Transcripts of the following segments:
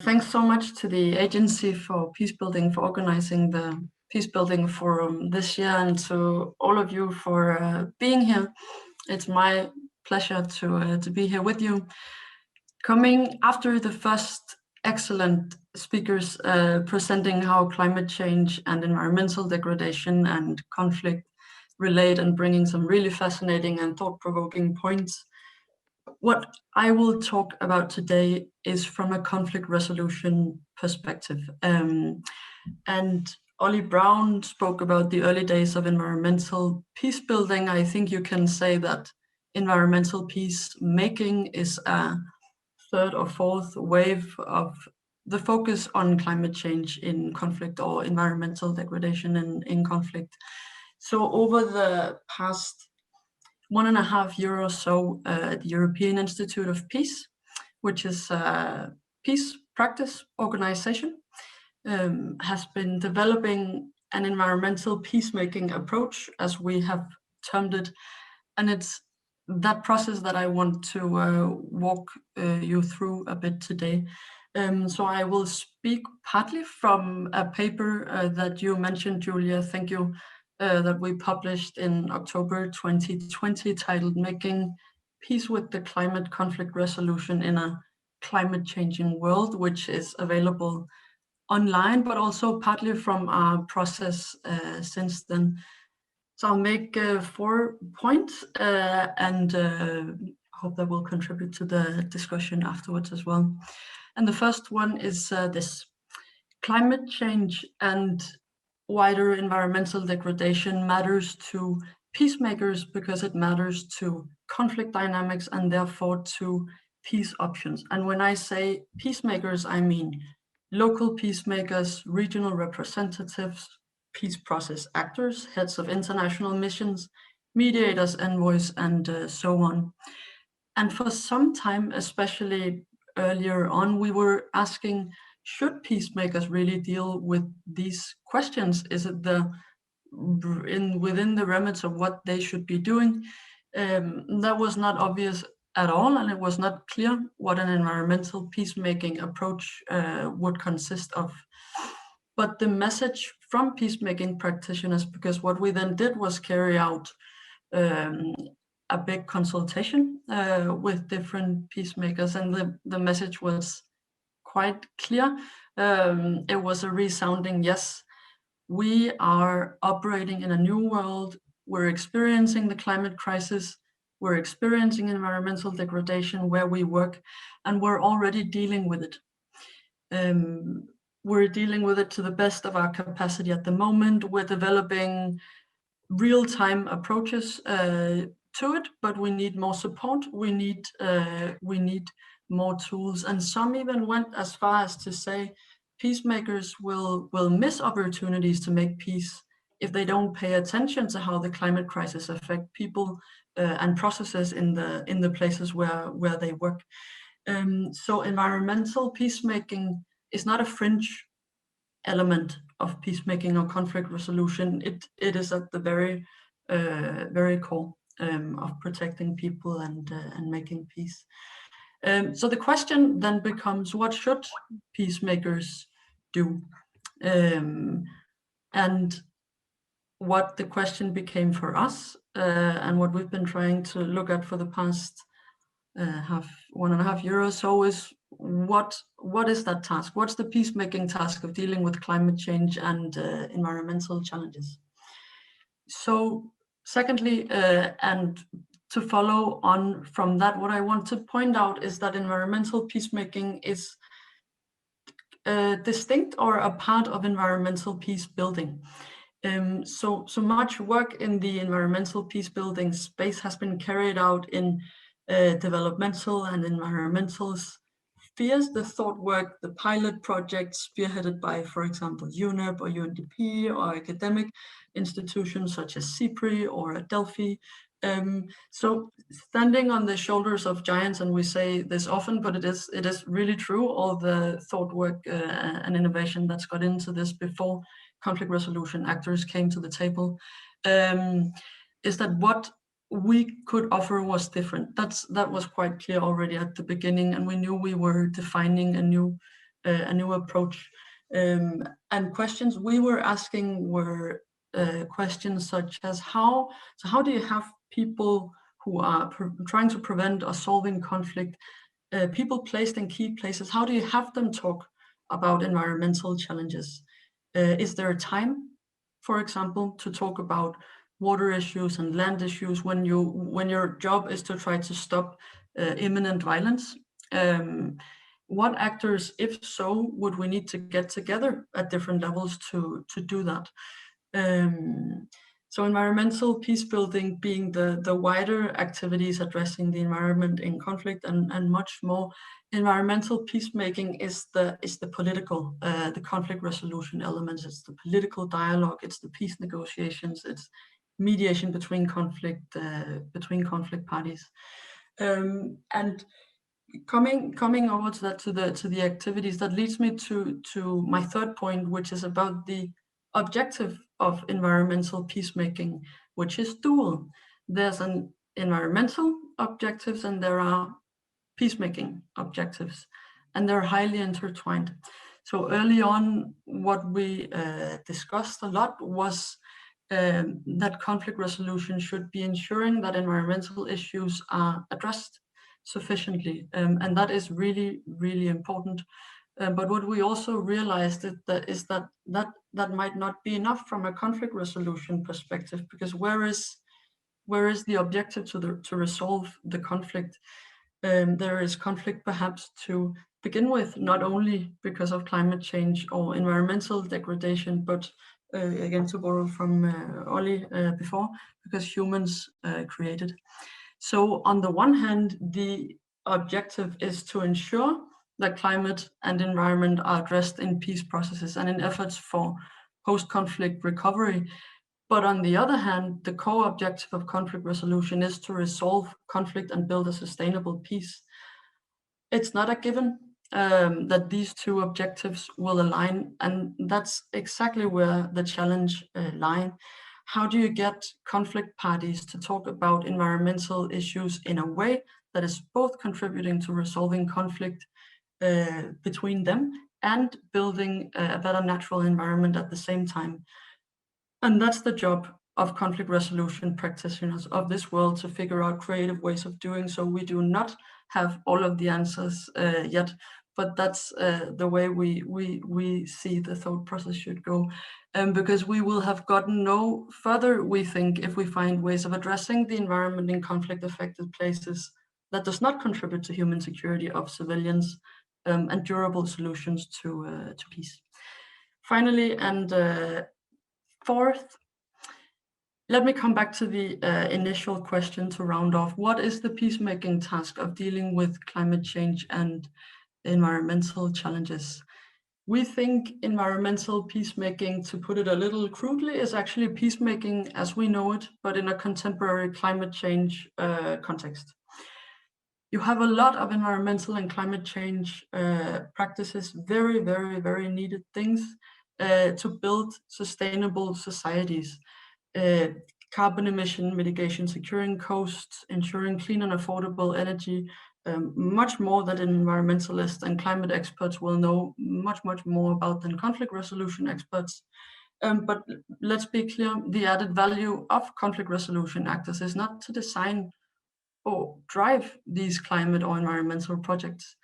thanks so much to the Agency for Peacebuilding for organizing the Peacebuilding Forum this year, and to all of you for being here. It's my pleasure to be here with you. Coming after the first excellent speakers presenting how climate change and environmental degradation and conflict relate, and bringing some really fascinating and thought-provoking points. What I will talk about today is from a conflict resolution perspective. And Ollie Brown spoke about the early days of environmental peace building. I think you can say that environmental peace making is a third or fourth wave of the focus on climate change in conflict, or environmental degradation in conflict. So over the past 1.5 years or so, the European Institute of Peace, which is a peace practice organization, has been developing an environmental peacemaking approach, as we have termed it. And it's that process that I want to walk you through a bit today. So I will speak partly from a paper that you mentioned, Julia, thank you, that we published in October 2020, titled "Making Peace with the Climate Conflict Resolution in a Climate Changing World," which is available online, but also partly from our process since then. So I'll make 4 points and hope that will contribute to the discussion afterwards as well. And the first one is this: climate change and wider environmental degradation matters to peacemakers because it matters to conflict dynamics and therefore to peace options. And when I say peacemakers, I mean local peacemakers, regional representatives, peace process actors, heads of international missions, mediators, envoys, and so on. And for some time, especially earlier on, we were asking, should peacemakers really deal with these questions? Is it within the remits of what they should be doing? That was not obvious at all, and it was not clear what an environmental peacemaking approach would consist of. But the message from peacemaking practitioners, because what we then did was carry out a big consultation with different peacemakers, and the message was quite clear. It was a resounding yes. We are operating in a new world. We're experiencing the climate crisis. We're experiencing environmental degradation where we work, and we're already dealing with it. We're dealing with it to the best of our capacity at the moment. We're developing real-time approaches to it, but we need more support. We need more tools, and some even went as far as to say peacemakers will miss opportunities to make peace if they don't pay attention to how the climate crisis affect people and processes in the places where they work. So environmental peacemaking is not a fringe element of peacemaking or conflict resolution. It is at the very core of protecting people and making peace. So the question then becomes, what should peacemakers do? And what the question became for us, and what we've been trying to look at for the past 1.5 years or so, is what is that task? What's the peacemaking task of dealing with climate change and environmental challenges? So secondly, and to follow on from that, what I want to point out is that environmental peacemaking is distinct or a part of environmental peace building. So much work in the environmental peace building space has been carried out in developmental and environmental spheres. The thought work, the pilot projects spearheaded by, for example, UNEP or UNDP, or academic institutions such as CIPRI or Delphi. So standing on the shoulders of giants, and we say this often, but it is really true, all the thought work and innovation that's got into this before conflict resolution actors came to the table, is that what we could offer was different. That was quite clear already at the beginning, and we knew we were defining a new a new approach. And questions we were asking were questions such as how do you have people who are trying to prevent or solving conflict, people placed in key places, how do you have them talk about environmental challenges? Is there a time, for example, to talk about water issues and land issues when your job is to try to stop imminent violence? What actors, if so, would we need to get together at different levels to do that? So environmental peace building being the wider activities addressing the environment in conflict and much more. Environmental peacemaking is the political, the conflict resolution elements. It's the political dialogue. It's the peace negotiations. It's mediation between conflict parties. And coming over to that, to the activities, that leads me to my third point, which is about the objective of environmental peacemaking, which is dual. There's an environmental objectives and there are peacemaking objectives, and they're highly intertwined. So early on, what we discussed a lot was that conflict resolution should be ensuring that environmental issues are addressed sufficiently, and that is really, really important. But what we also realized is that might not be enough from a conflict resolution perspective, because where is the objective to resolve the conflict? There is conflict perhaps to begin with, not only because of climate change or environmental degradation, but again, to borrow from Ollie before, because humans created. So on the one hand, the objective is to ensure that climate and environment are addressed in peace processes and in efforts for post-conflict recovery. But on the other hand, the core objective of conflict resolution is to resolve conflict and build a sustainable peace. It's not a given that these two objectives will align, and that's exactly where the challenge lies. How do you get conflict parties to talk about environmental issues in a way that is both contributing to resolving conflict between them and building a better natural environment at the same time? And that's the job of conflict resolution practitioners of this world, to figure out creative ways of doing so. We do not have all of the answers yet, but that's the way we see the thought process should go. Because we will have gotten no further, we think, if we find ways of addressing the environment in conflict-affected places that does not contribute to human security of civilians, and durable solutions to peace. Finally, and fourth, let me come back to the initial question to round off. What is the peacemaking task of dealing with climate change and environmental challenges? We think environmental peacemaking, to put it a little crudely, is actually peacemaking as we know it, but in a contemporary climate change context. You have a lot of environmental and climate change practices, very, very, very needed things to build sustainable societies. Carbon emission mitigation, securing coasts, ensuring clean and affordable energy, much more that environmentalists and climate experts will know much, much more about than conflict resolution experts. But let's be clear, the added value of conflict resolution actors is not to design or drive these climate or environmental projects.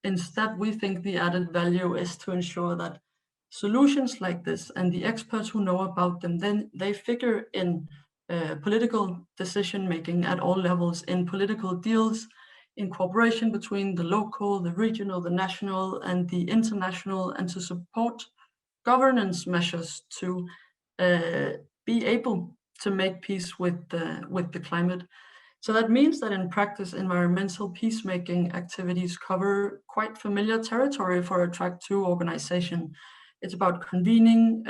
Instead, we think the added value is to ensure that solutions like this and the experts who know about them, then they figure in political decision making at all levels, in political deals, in cooperation between the local, the regional, the national, and the international, and to support governance measures to be able to make peace with the climate. So that means that in practice, environmental peacemaking activities cover quite familiar territory for a Track 2 organization. It's about convening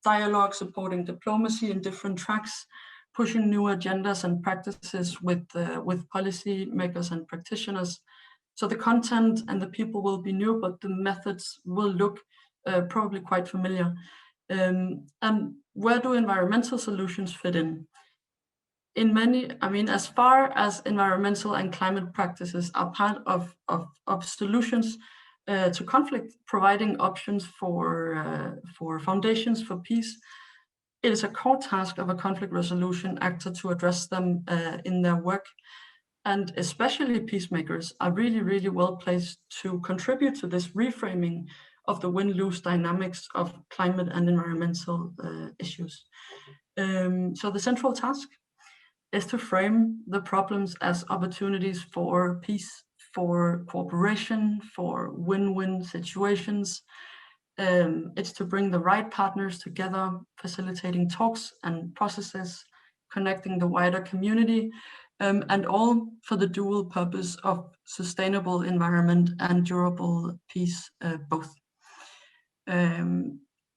dialogue, supporting diplomacy in different tracks, pushing new agendas and practices with policy makers and practitioners. So the content and the people will be new, but the methods will look probably quite familiar. And where do environmental solutions fit in? In many, as far as environmental and climate practices are part of solutions, to conflict, providing options for foundations for peace. It is a core task of a conflict resolution actor to address them in their work, and especially peacemakers are really, really well placed to contribute to this reframing of the win-lose dynamics of climate and environmental issues. So the central task is to frame the problems as opportunities for peace, for cooperation, for win-win situations. It's to bring the right partners together, facilitating talks and processes, connecting the wider community, and all for the dual purpose of sustainable environment and durable peace, both.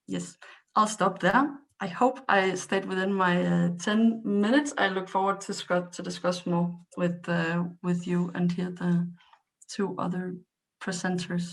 Yes, I'll stop there. I hope I stayed within my 10 minutes. I look forward to discuss more with you and hear the two other presenters.